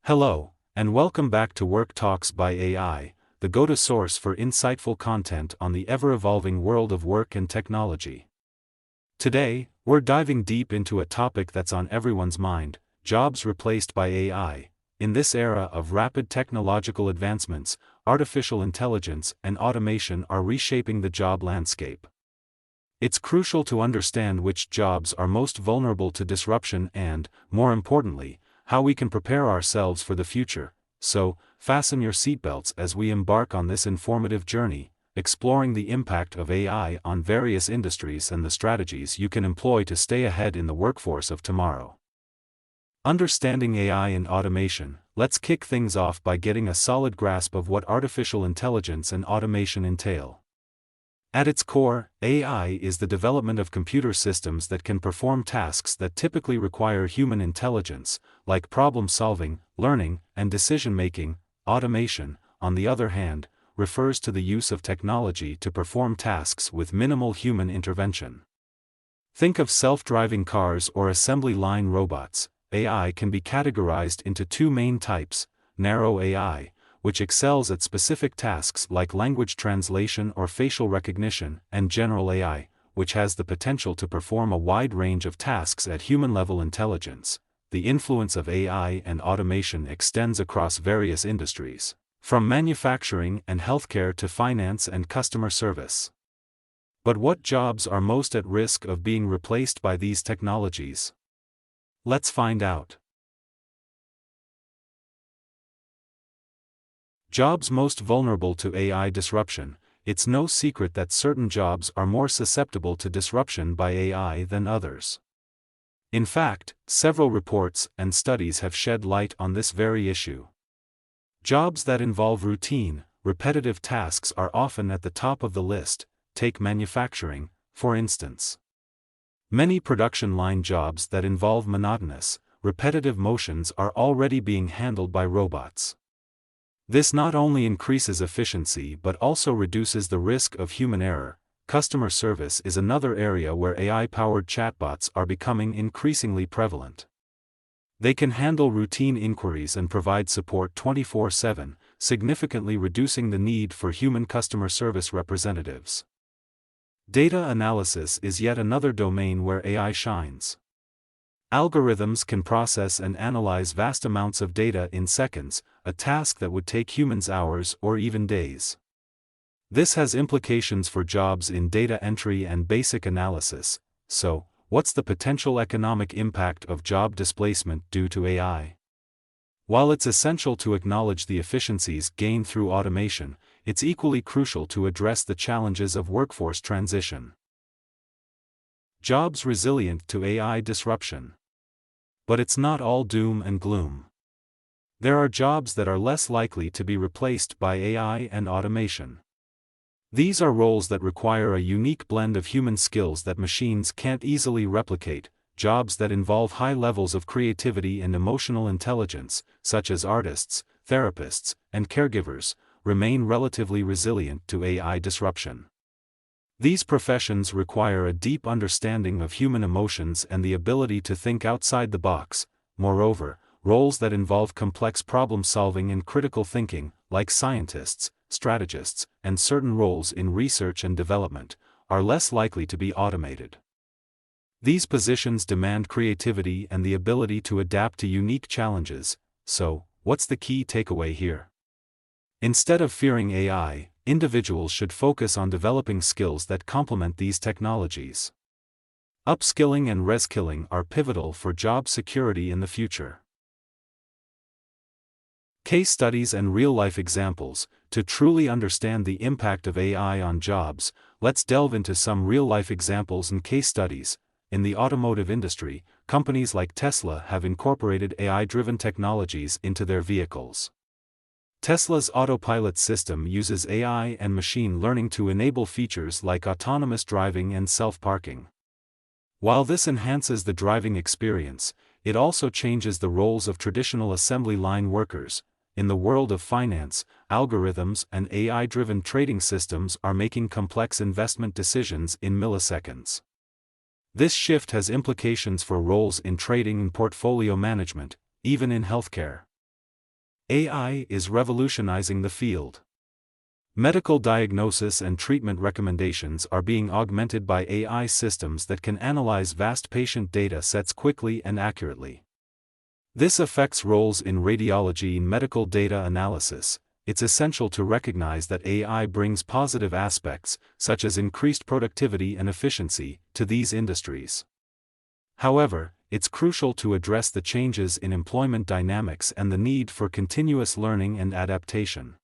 Hello, and welcome back to Work Talks by AI, the go-to source for insightful content on the ever-evolving world of work and technology. Today, we're diving deep into a topic that's on everyone's mind: jobs replaced by AI. In this era of rapid technological advancements, artificial intelligence and automation are reshaping the job landscape. It's crucial to understand which jobs are most vulnerable to disruption and, more importantly, how we can prepare ourselves for the future. So, fasten your seatbelts as we embark on this informative journey, exploring the impact of AI on various industries and the strategies you can employ to stay ahead in the workforce of tomorrow. Understanding AI and automation. Let's kick things off by getting a solid grasp of what artificial intelligence and automation entail. At its core, AI is the development of computer systems that can perform tasks that typically require human intelligence, like problem-solving, learning, and decision-making. Automation, on the other hand, refers to the use of technology to perform tasks with minimal human intervention. Think of self-driving cars or assembly line robots. AI can be categorized into two main types: narrow AI, which excels at specific tasks like language translation or facial recognition, and general AI, which has the potential to perform a wide range of tasks at human-level intelligence. The influence of AI and automation extends across various industries, from manufacturing and healthcare to finance and customer service. But what jobs are most at risk of being replaced by these technologies? Let's find out. Jobs most vulnerable to AI disruption. It's no secret that certain jobs are more susceptible to disruption by AI than others. In fact, several reports and studies have shed light on this very issue. Jobs that involve routine, repetitive tasks are often at the top of the list. Take manufacturing, for instance. Many production line jobs that involve monotonous, repetitive motions are already being handled by robots. This not only increases efficiency but also reduces the risk of human error. Customer service is another area where AI-powered chatbots are becoming increasingly prevalent. They can handle routine inquiries and provide support 24/7, significantly reducing the need for human customer service representatives. Data analysis is yet another domain where AI shines. Algorithms can process and analyze vast amounts of data in seconds, a task that would take humans hours or even days. This has implications for jobs in data entry and basic analysis. So, what's the potential economic impact of job displacement due to AI? While it's essential to acknowledge the efficiencies gained through automation, it's equally crucial to address the challenges of workforce transition. Jobs resilient to AI disruption. But it's not all doom and gloom. There are jobs that are less likely to be replaced by AI and automation. These are roles that require a unique blend of human skills that machines can't easily replicate. Jobs that involve high levels of creativity and emotional intelligence, such as artists, therapists, and caregivers, remain relatively resilient to AI disruption. These professions require a deep understanding of human emotions and the ability to think outside the box. Moreover, roles that involve complex problem-solving and critical thinking, like scientists, strategists, and certain roles in research and development, are less likely to be automated. These positions demand creativity and the ability to adapt to unique challenges. So, what's the key takeaway here? Instead of fearing AI, individuals should focus on developing skills that complement these technologies. Upskilling and reskilling are pivotal for job security in the future. Case studies and real-life examples. To truly understand the impact of AI on jobs, let's delve into some real-life examples and case studies. In the automotive industry, companies like Tesla have incorporated AI-driven technologies into their vehicles. Tesla's autopilot system uses AI and machine learning to enable features like autonomous driving and self-parking. While this enhances the driving experience, it also changes the roles of traditional assembly line workers. In the world of finance, algorithms and AI-driven trading systems are making complex investment decisions in milliseconds. This shift has implications for roles in trading and portfolio management, even in healthcare. AI is revolutionizing the field. Medical diagnosis and treatment recommendations are being augmented by AI systems that can analyze vast patient data sets quickly and accurately. This affects roles in radiology and medical data analysis. It's essential to recognize that AI brings positive aspects, such as increased productivity and efficiency, to these industries. However, it's crucial to address the changes in employment dynamics and the need for continuous learning and adaptation.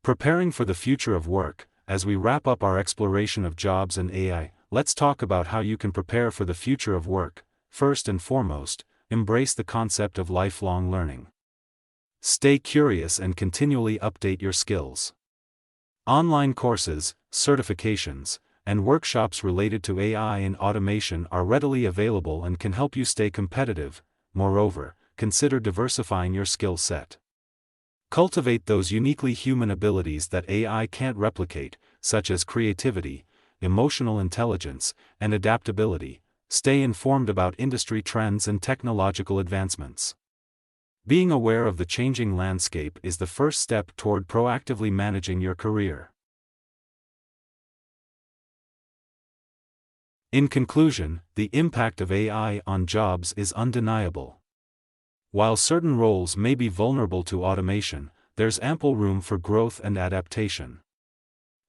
Preparing for the future of work. As we wrap up our exploration of jobs and AI, let's talk about how you can prepare for the future of work. First and foremost, embrace the concept of lifelong learning. Stay curious and continually update your skills. Online courses, certifications, and workshops related to AI and automation are readily available and can help you stay competitive. Moreover, consider diversifying your skill set. Cultivate those uniquely human abilities that AI can't replicate, such as creativity, emotional intelligence, and adaptability. Stay informed about industry trends and technological advancements. Being aware of the changing landscape is the first step toward proactively managing your career. In conclusion, the impact of AI on jobs is undeniable. While certain roles may be vulnerable to automation, there's ample room for growth and adaptation.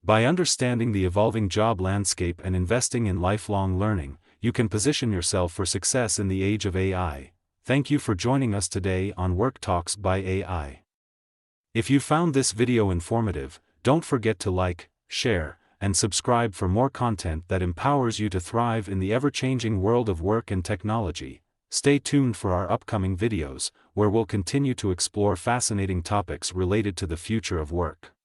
By understanding the evolving job landscape and investing in lifelong learning, you can position yourself for success in the age of AI. Thank you for joining us today on Work Talks by AI. If you found this video informative, don't forget to like, share, and subscribe for more content that empowers you to thrive in the ever-changing world of work and technology. Stay tuned for our upcoming videos, where we'll continue to explore fascinating topics related to the future of work.